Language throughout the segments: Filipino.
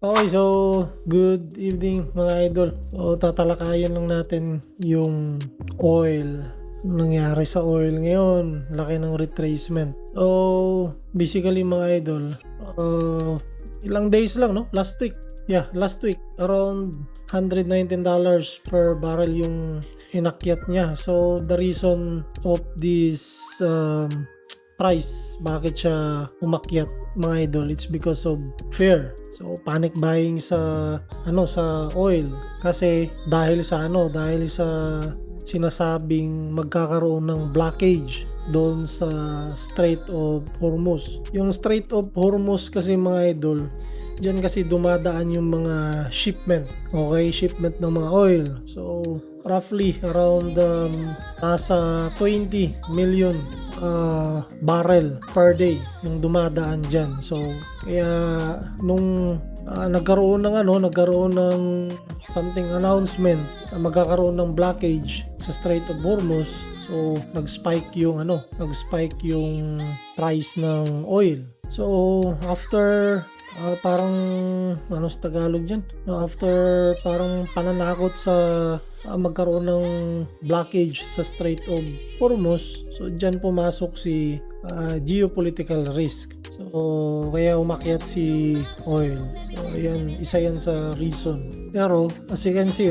Okay, so good evening mga idol. So tatalakayan lang natin yung oil. Anong nangyari sa oil ngayon? Laki ng retracement. So basically mga idol, ilang days lang, no? Last week. Yeah, last week around $119 per barrel yung inakyat niya. So the reason of this price, bakit siya umakyat mga idol, it's because of fear. So panic buying sa sa oil kasi dahil sa sinasabing magkakaroon ng blockage doon sa Strait of Hormuz. Yung Strait of Hormuz kasi mga idol, diyan kasi dumadaan yung mga shipment ng mga oil. So roughly around nasa 20 million barrel per day yung dumadaan dyan. So kaya nung nagkaroon ng something announcement na magkakaroon ng blockage sa Strait of Hormuz, so nag-spike yung price ng oil. So after parang sa Tagalog dyan, no, after parang pananakot sa magkaroon ng blockage sa Strait of Hormuz, so dyan pumasok si geopolitical risk. So kaya umakyat si oil. So yan, isa yan sa reason. Pero as you can see,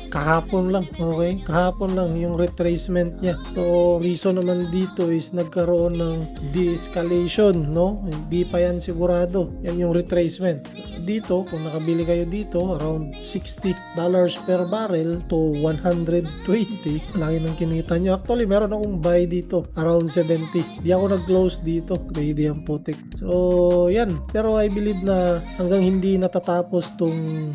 kahapon lang yung retracement niya. So reason naman dito is nagkaroon ng de-escalation, no? Hindi pa yan sigurado. Yan yung retracement. Dito, kung nakabili kayo dito, around $60 per barrel to 120. Laki ng kinita nyo. Actually, meron akong buy dito, around 70. Di ako nag-close dito. Crazy ang putik. So, yan. Pero I believe na hanggang hindi natatapos tong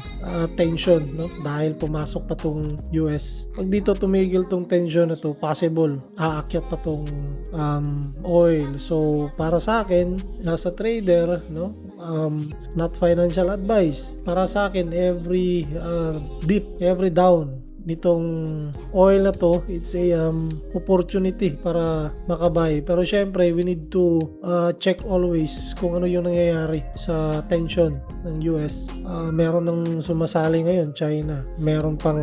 tension, no? Dahil pumasok pa tong US. Pag dito tumigil tong tension na to, possible aakyat pa tong oil. So, para sa akin, nasa trader, no? Not financial advice. Para sa akin, every dip, every down nitong oil na to, it's a opportunity para makabay. Pero syempre, we need to check always kung ano yung nangyayari sa tension ng US. Meron ng sumasali ngayon, China. Meron pang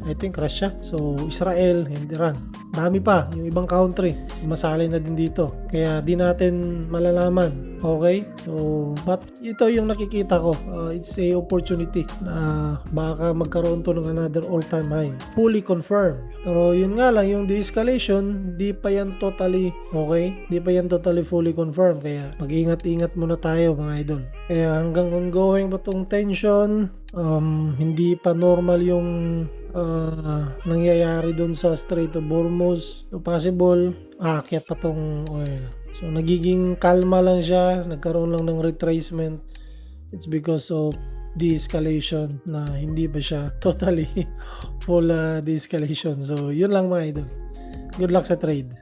I think Russia. So Israel and Iran. Dami pa, yung ibang country sumasali na din dito. Kaya di natin malalaman. Okay? So, but ito yung nakikita ko. It's a opportunity na baka magkaroon to ng another all-time high. Fully confirmed. Pero yun nga lang, yung de-escalation, di pa yan totally okay? Di pa yan totally fully confirmed. Kaya mag-ingat-ingat muna tayo mga idol. Kaya hanggang ongoing pa tong tension, hindi pa normal yung nangyayari doon sa Strait of Hormuz. So possible, aakyat pa tong oil. So nagiging kalma lang siya, nagkaroon lang ng retracement. It's because of de-escalation na hindi pa siya totally full de-escalation. So yun lang mga idol. Good luck sa trade.